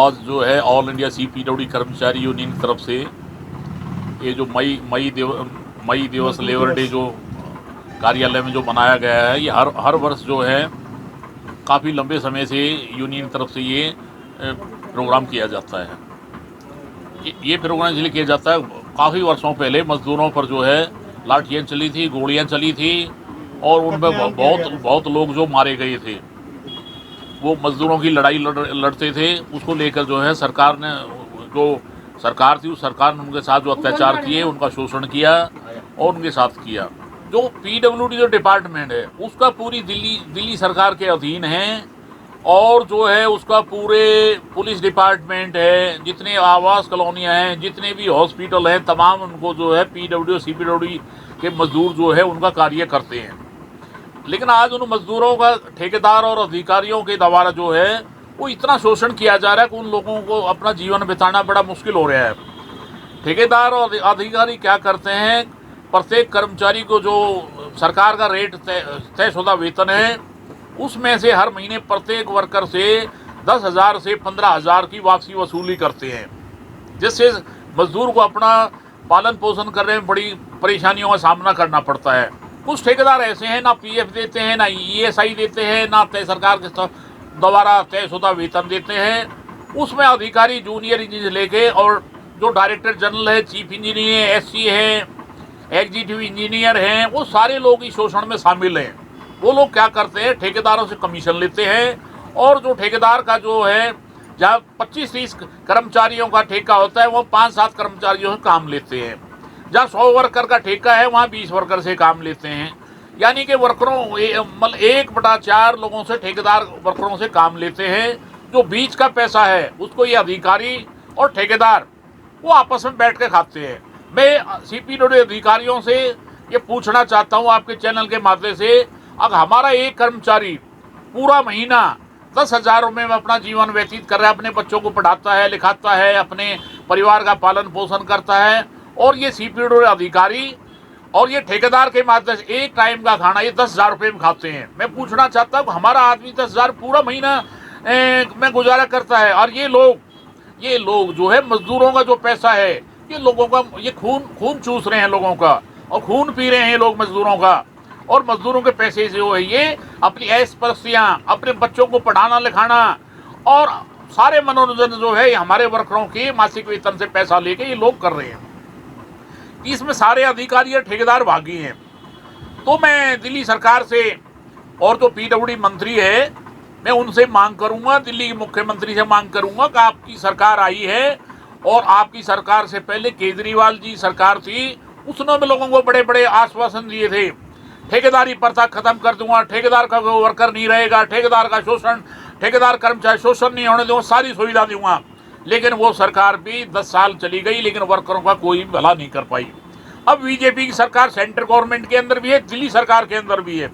आज जो है ऑल इंडिया CPWD कर्मचारी यूनियन की तरफ से ये जो मई दिवस लेबर डे जो कार्यालय में जो मनाया गया है, ये हर वर्ष जो है काफ़ी लंबे समय से यूनियन की तरफ से ये प्रोग्राम किया जाता है। ये प्रोग्राम इसलिए किया जाता है, काफ़ी वर्षों पहले मजदूरों पर जो है लाठियाँ चली थी, गोलियाँ चली थी और उनमें बहुत लोग जो मारे गए थे। वो मजदूरों की लड़ाई लड़ते थे, उसको लेकर जो है सरकार ने, जो सरकार थी उस सरकार ने उनके साथ जो अत्याचार किए, उनका शोषण किया और उनके साथ किया। जो PWD जो डिपार्टमेंट है उसका पूरी दिल्ली सरकार के अधीन है और जो है उसका पूरे पुलिस डिपार्टमेंट है, जितने आवास कॉलोनियाँ हैं, जितने भी हॉस्पिटल हैं, तमाम उनको जो है PWD और CPWD के मजदूर जो है उनका कार्य करते हैं। लेकिन आज उन मजदूरों का ठेकेदार और अधिकारियों के द्वारा जो है वो इतना शोषण किया जा रहा है कि उन लोगों को अपना जीवन बिताना बड़ा मुश्किल हो रहा है। ठेकेदार और अधिकारी क्या करते हैं, प्रत्येक कर्मचारी को जो सरकार का रेट तयशुदा वेतन है उसमें से हर महीने प्रत्येक वर्कर से 10,000 से 15,000 की वापसी वसूली करते हैं, जिससे मजदूर को अपना पालन पोषण करने में बड़ी परेशानियों का सामना करना पड़ता है। कुछ ठेकेदार ऐसे हैं ना PF देते हैं, ना ESI देते हैं, ना तय सरकार के द्वारा तयशुदा वेतन देते हैं। उसमें अधिकारी जूनियर इंजीनियर लेके और जो डायरेक्टर जनरल है, चीफ इंजीनियर, SC है, एग्जीक्यूटिव इंजीनियर हैं, वो सारे लोग इस शोषण में शामिल हैं। वो लोग क्या करते हैं, ठेकेदारों से कमीशन लेते हैं और जो ठेकेदार का जो है जहाँ 25-30 कर्मचारियों का ठेका होता है वो 5-7 कर्मचारियों से काम लेते हैं। जहाँ 100 वर्कर का ठेका है वहाँ 20 वर्कर से काम लेते हैं। यानी कि वर्करों मतलब 1/4 लोगों से ठेकेदार वर्करों से काम लेते हैं। जो बीच का पैसा है उसको ये अधिकारी और ठेकेदार वो आपस में बैठ के खाते हैं। मैं CPWD अधिकारियों से ये पूछना चाहता हूँ आपके चैनल के माध्यम से, अगर हमारा एक कर्मचारी पूरा महीना 10,000 रुपये में अपना जीवन व्यतीत कर रहा है, अपने बच्चों को पढ़ाता है, लिखाता है, अपने परिवार का पालन पोषण करता है, और ये CPWD अधिकारी और ये ठेकेदार के माध्यम से एक टाइम का खाना ये 10,000 रुपये में खाते हैं। मैं पूछना चाहता हूँ हमारा आदमी 10,000 पूरा महीना में गुजारा करता है और ये लोग जो है मजदूरों का जो पैसा है, ये लोगों का ये खून चूस रहे हैं लोगों का और खून पी रहे हैं लोग मजदूरों का। और मजदूरों के पैसे जो है ये अपनी ऐश परस्तियाँ, अपने बच्चों को पढ़ाना लिखाना और सारे मनोरंजन जो है हमारे वर्करों के मासिक वेतन से पैसा लेके ये लोग कर रहे हैं। इसमें सारे अधिकारी और ठेकेदार भागी हैं। तो मैं दिल्ली सरकार से और जो PWD मंत्री है मैं उनसे मांग करूंगा, दिल्ली के मुख्यमंत्री से मांग करूंगा कि आपकी सरकार आई है और आपकी सरकार से पहले केजरीवाल जी सरकार थी, उसने भी लोगों को बड़े बड़े आश्वासन दिए थे, ठेकेदारी प्रथा खत्म कर दूंगा, ठेकेदार का वर्कर नहीं रहेगा, ठेकेदार का शोषण, ठेकेदार कर्मचारी शोषण नहीं होने दूंगा, सारी सुविधा दूंगा। लेकिन वो सरकार भी 10 साल चली गई लेकिन वर्करों का कोई भला नहीं कर पाई। अब BJP की सरकार सेंट्रल गवर्नमेंट के अंदर भी है, दिल्ली सरकार के अंदर भी है।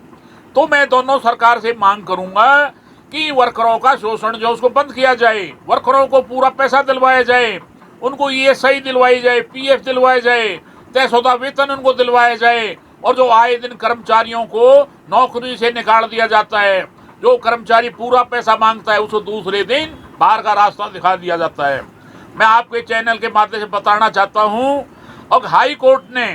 तो मैं दोनों सरकार से मांग करूंगा कि वर्करों का शोषण जो उसको बंद किया जाए, वर्करों को पूरा पैसा दिलवाया जाए, उनको ESI दिलवाई जाए, PF दिलवाया जाए, तयशुदा वेतन उनको दिलवाया जाए। और जो आए दिन कर्मचारियों को नौकरी से निकाल दिया जाता है, जो कर्मचारी पूरा पैसा मांगता है उसको दूसरे दिन बाहर का रास्ता दिखा दिया जाता है। मैं आपके चैनल के माध्यम से बताना चाहता हूँ, और हाई कोर्ट ने,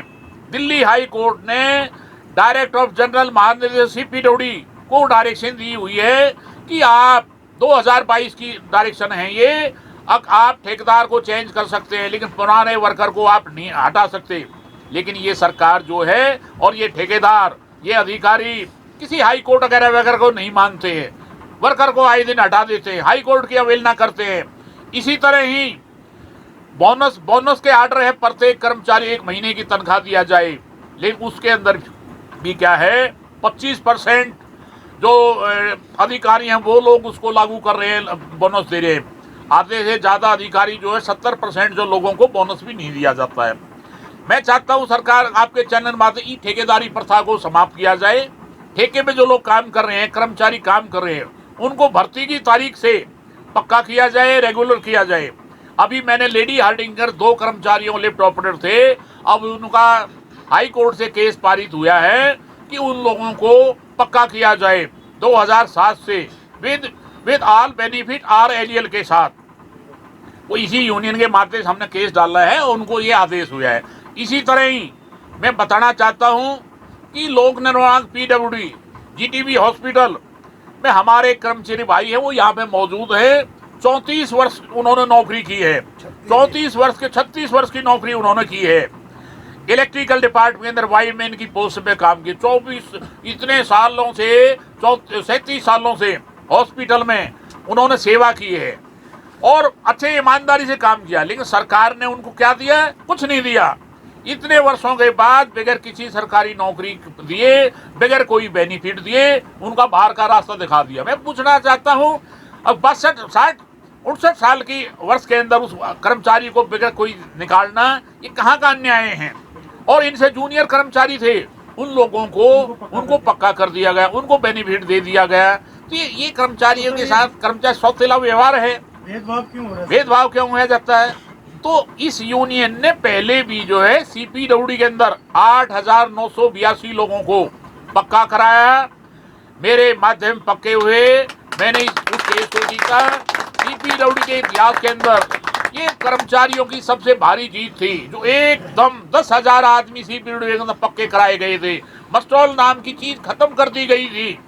दिल्ली हाई कोर्ट ने डायरेक्टर ऑफ जनरल महानिदेशक CPWD को डायरेक्शन दी हुई है कि आप 2022 की डायरेक्शन है ये, अब आप ठेकेदार को चेंज कर सकते हैं लेकिन पुराने वर्कर को आप नहीं हटा सकते। लेकिन ये सरकार जो है और ये ठेकेदार, ये अधिकारी किसी हाई कोर्ट वगैरह को नहीं मानते हैं, वर्कर को आए दिन हटा देते हैं, हाई कोर्ट की अवहेलना करते हैं। इसी तरह ही बोनस के आर्डर है, प्रत्येक कर्मचारी 1 महीने की तनख्वाह दिया जाए, लेकिन उसके अंदर भी क्या है 25% जो अधिकारी हैं वो लोग उसको लागू कर रहे हैं, बोनस दे रहे हैं। आधे से ज़्यादा अधिकारी जो है 70% जो लोगों को बोनस भी नहीं दिया जाता है। मैं चाहता हूं सरकार आपके चैनल माध्यम ठेकेदारी प्रथा को समाप्त किया जाए। ठेके में जो लोग काम कर रहे हैं, कर्मचारी काम कर रहे हैं, उनको भर्ती की तारीख से पक्का किया जाए, रेगुलर किया जाए। अभी मैंने लेडी हार्डिंगर 2 कर्मचारियों लिफ्ट ऑपरेटर थे, अब उनका हाई कोर्ट से केस पारित हुआ है कि उन लोगों को पक्का किया जाए 2007 से विद ऑल बेनिफिट RLL के साथ। वो इसी यूनियन के माध्यम से हमने केस डाला है और उनको ये आदेश हुआ है। इसी तरह ही मैं बताना चाहता हूँ कि लोक निर्माण PWD GTB हॉस्पिटल में हमारे कर्मचारी भाई है, वो यहाँ पे मौजूद है। 34 वर्ष उन्होंने नौकरी की है, 34 वर्ष के 36 वर्ष की नौकरी उन्होंने की है। इलेक्ट्रिकल डिपार्टमेंट के अंदर वायरमैन की पोस्ट पे काम की। 24 इतने सालों से 37 सालों से हॉस्पिटल में उन्होंने सेवा की है और अच्छे ईमानदारी से काम किया, लेकिन सरकार ने उनको क्या दिया? कुछ नहीं दिया। इतने वर्षों के बाद बगैर किसी सरकारी नौकरी दिए, बगैर कोई बेनिफिट दिए, उनका बाहर का रास्ता दिखा दिया। मैं पूछना चाहता हूं, अब 62, 60, 69 साल की वर्ष के अंदर उस कर्मचारी को बगैर कोई निकालना, ये कहाँ का अन्याय है? और इनसे जूनियर कर्मचारी थे, उन लोगों को उनको पक्का कर दिया गया, उनको बेनिफिट दे दिया गया। तो ये कर्मचारियों के साथ कर्मचारी सौतेला व्यवहार है। भेदभाव क्यों हो जाता है? तो इस यूनियन ने पहले भी जो है CPWD के अंदर 8,982 लोगों को पक्का कराया। मेरे माध्यम पक्के हुए, मैंने उस केस को जीता। CPWD के इतिहास के अंदर ये कर्मचारियों की सबसे भारी जीत थी, जो एकदम 10,000 आदमी CPWD के अंदर पक्के कराए गए थे। मस्टॉल नाम की चीज खत्म कर दी गई थी।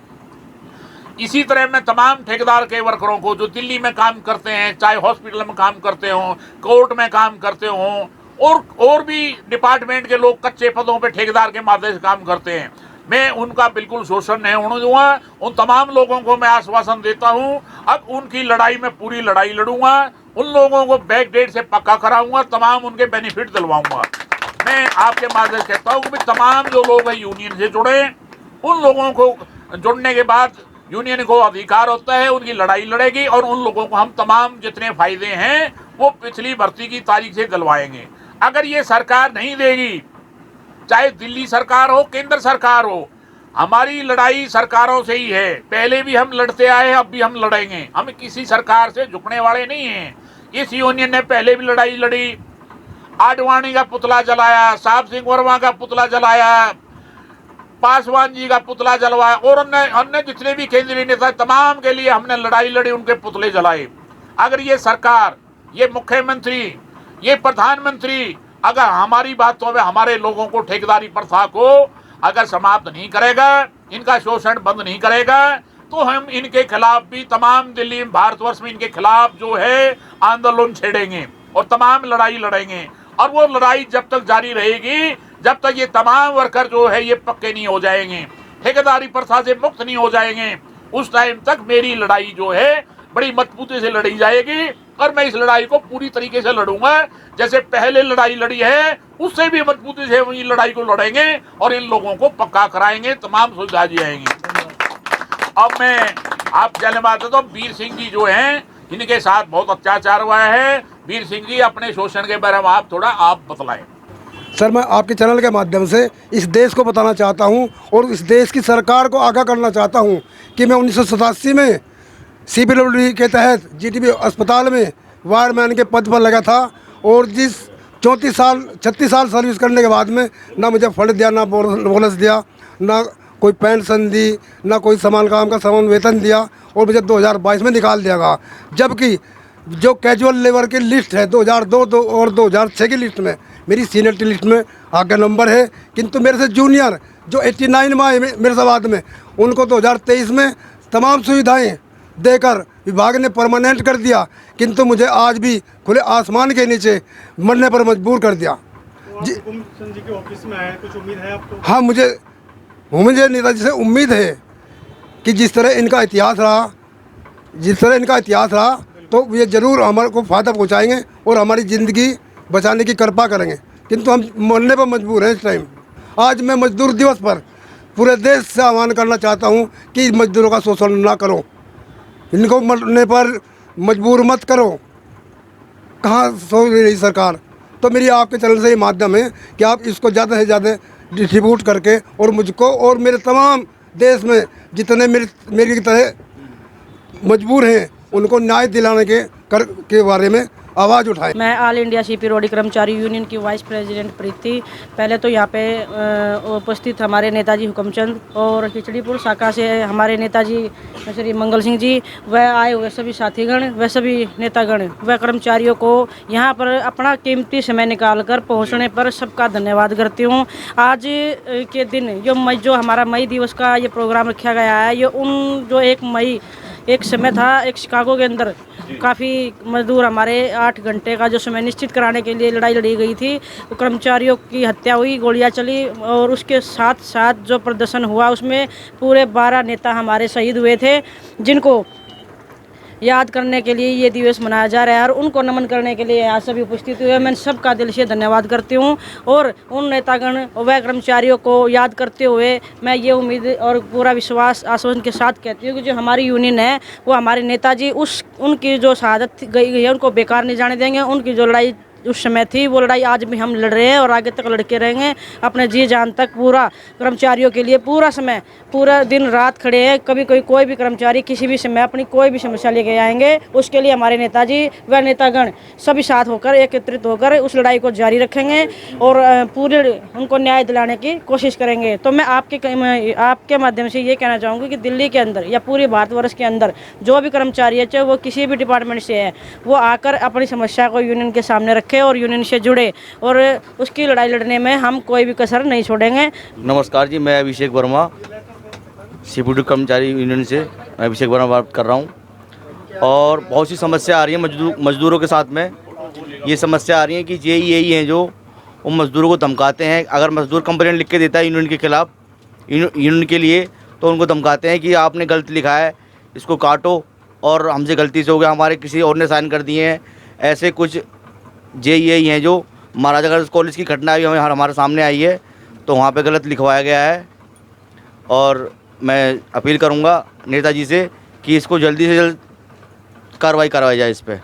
इसी तरह मैं तमाम ठेकेदार के वर्करों को जो दिल्ली में काम करते हैं, चाहे हॉस्पिटल में काम करते हों, कोर्ट में काम करते हों, और भी डिपार्टमेंट के लोग कच्चे पदों पे ठेकेदार के माध्यम से काम करते हैं, मैं उनका बिल्कुल शोषण नहीं होने दूंगा। उन तमाम लोगों को मैं आश्वासन देता हूं, अब उनकी लड़ाई में पूरी लड़ाई लड़ूंगा। उन लोगों को बैक डेट से पक्का कराऊंगा, तमाम उनके बेनिफिट दिलवाऊंगा। मैं आपके माध्यम से कहता हूँ कि तमाम जो लोग हैं यूनियन से जुड़े, उन लोगों को जुड़ने के बाद यूनियन को अधिकार होता है, उनकी लड़ाई लड़ेगी और उन लोगों को हम तमाम जितने फायदे हैं वो पिछली भर्ती की तारीख से दिलवाएंगे। अगर ये सरकार नहीं देगी, चाहे दिल्ली सरकार हो, केंद्र सरकार हो, हमारी लड़ाई सरकारों से ही है। पहले भी हम लड़ते आए, अब भी हम लड़ेंगे। हम किसी सरकार से झुकने वाले नहीं हैं। इस यूनियन ने पहले भी लड़ाई लड़ी, आडवाणी का पुतला जलाया, साहब सिंह वर्मा का पुतला जलाया, पासवान जी का पुतला जलवाया और अन्य जितने भी केंद्रीय नेता तमाम के लिए हमने लड़ाई लड़ी, उनके पुतले जलाए। अगर ये सरकार, ये मुख्यमंत्री, ये प्रधानमंत्री अगर हमारी बातों में हमारे लोगों को, ठेकेदारी प्रथा को अगर समाप्त नहीं करेगा, इनका शोषण बंद नहीं करेगा, तो हम इनके खिलाफ भी तमाम दिल्ली में, भारतवर्ष में इनके खिलाफ जो है आंदोलन छेड़ेंगे और तमाम लड़ाई लड़ेंगे। और वो लड़ाई जब तक जारी रहेगी, जब तक ये तमाम वर्कर जो है ये पक्के नहीं हो जाएंगे, ठेकेदारी प्रथा से मुक्त नहीं हो जाएंगे, उस टाइम तक मेरी लड़ाई जो है बड़ी मजबूती से लड़ी जाएगी। और मैं इस लड़ाई को पूरी तरीके से लड़ूंगा, जैसे पहले लड़ाई लड़ी है उससे भी मजबूती से ये लड़ाई को लड़ेंगे और इन लोगों को पक्का कराएंगे, तमाम सुविधा दिलाएंगे। अब मैं आप चलने बात तो वीर सिंह जी जो हैं, इनके साथ बहुत अत्याचार हुआ है। वीर सिंह जी, अपने शोषण के बारे में आप थोड़ा आप बतलाएं। सर, मैं आपके चैनल के माध्यम से इस देश को बताना चाहता हूं और इस देश की सरकार को आगाह करना चाहता हूं कि मैं 1987 में CPWD के तहत GTB अस्पताल में वायरमैन के पद पर लगा था और जिस 36 साल सर्विस करने के बाद में ना मुझे फंड दिया, ना बोनस दिया, ना कोई पेंशन दी, ना कोई समान काम का समान वेतन दिया और मुझे 2022 में निकाल दिया गया। जबकि जो कैजुअल लेबर की लिस्ट है 2002 और 2006 की लिस्ट में मेरी सीनियरिटी लिस्ट में आगे नंबर है, किंतु मेरे से जूनियर जो 89 में आए मेरे से बाद में, उनको 2023 में तमाम सुविधाएं देकर विभाग ने परमानेंट कर दिया, किंतु मुझे आज भी खुले आसमान के नीचे मरने पर मजबूर कर दिया। जी के ऑफिस में आए, कुछ उम्मीद है आपको? हाँ, मुझे नेताजी से उम्मीद है कि जिस तरह इनका इतिहास रहा तो ये ज़रूर हमारे को फ़ायदा पहुंचाएंगे और हमारी ज़िंदगी बचाने की कृपा करेंगे, किंतु हम मरने पर मजबूर हैं इस टाइम। आज मैं मजदूर दिवस पर पूरे देश से आह्वान करना चाहता हूं कि मजदूरों का शोषण ना करो, इनको मरने पर मजबूर मत करो। कहाँ सोच रही सरकार? तो मेरी आपके चैनल से ये माध्यम है कि आप इसको ज़्यादा से ज़्यादा डिस्ट्रीब्यूट करके और मुझको और मेरे तमाम देश में जितने मेरी तरह मजबूर हैं उनको न्याय दिलाने के बारे में आवाज़ उठाएं। मैं ऑल इंडिया सीपी रोडी कर्मचारी यूनियन की वाइस प्रेसिडेंट प्रीति। पहले तो यहाँ पे उपस्थित हमारे नेताजी हुकमचंद और खिचड़ीपुर शाखा से हमारे नेताजी श्री मंगल सिंह जी, वह आए हुए सभी साथीगण, वह सभी नेतागण, वह कर्मचारियों को यहाँ पर अपना कीमती समय निकाल कर पहुँचने पर सबका धन्यवाद करती हूँ। आज के दिन जो हमारा मई दिवस का ये प्रोग्राम रखा गया है, ये उन जो एक समय था, एक शिकागो के अंदर काफ़ी मजदूर हमारे 8 घंटे का जो समय निश्चित कराने के लिए लड़ाई लड़ी गई थी, तो कर्मचारियों की हत्या हुई, गोलियां चली और उसके साथ साथ जो प्रदर्शन हुआ उसमें पूरे 12 नेता हमारे शहीद हुए थे, जिनको याद करने के लिए ये दिवस मनाया जा रहा है और उनको नमन करने के लिए यहाँ सभी उपस्थित हुए। मैं सबका दिल से धन्यवाद करती हूँ और उन नेतागण व कर्मचारियों को याद करते हुए मैं ये उम्मीद और पूरा विश्वास आश्वासन के साथ कहती हूँ कि जो हमारी यूनियन है वो हमारे नेताजी उनकी जो शहादत गई है उनको बेकार नहीं जाने देंगे। उनकी जो लड़ाई उस समय थी वो लड़ाई आज भी हम लड़ रहे हैं और आगे तक लड़के रहेंगे अपने जी जान तक। पूरा कर्मचारियों के लिए पूरा समय, पूरा दिन रात खड़े हैं। कभी कोई भी कर्मचारी किसी भी समय अपनी कोई भी समस्या लेके आएंगे, उसके लिए हमारे नेताजी व नेतागण सभी साथ होकर एकत्रित होकर उस लड़ाई को जारी रखेंगे और पूरे उनको न्याय दिलाने की कोशिश करेंगे। तो मैं आपके माध्यम से ये कहना चाहूँगी कि दिल्ली के अंदर या पूरे भारतवर्ष के अंदर जो भी कर्मचारी है, चाहे वो किसी भी डिपार्टमेंट से है, वो आकर अपनी समस्या को यूनियन के सामने रखें और यूनियन से जुड़े और उसकी लड़ाई लड़ने में हम कोई भी कसर नहीं छोड़ेंगे। नमस्कार जी, मैं अभिषेक वर्मा सीपीडब्ल्यू कर्मचारी यूनियन से मैं अभिषेक वर्मा बात कर रहा हूं। और बहुत सी समस्या आ रही है मजदूरों के साथ में। ये समस्या आ रही है कि यही हैं जो उन मज़दूरों को धमकाते हैं। अगर मज़दूर कंप्लेंट लिख के देता है यूनियन के खिलाफ़, यूनियन के लिए, तो उनको धमकाते हैं कि आपने गलत लिखा है, इसको काटो और हमसे गलती से हो गया, हमारे किसी और ने साइन कर दिए हैं। ऐसे कुछ यही हैं जो महाराजागंज कॉलेज की घटना भी हमारे सामने आई है, तो वहाँ पे गलत लिखवाया गया है। और मैं अपील करूँगा नेताजी से कि इसको जल्दी से जल्द कार्रवाई करवाई जाए इस पर।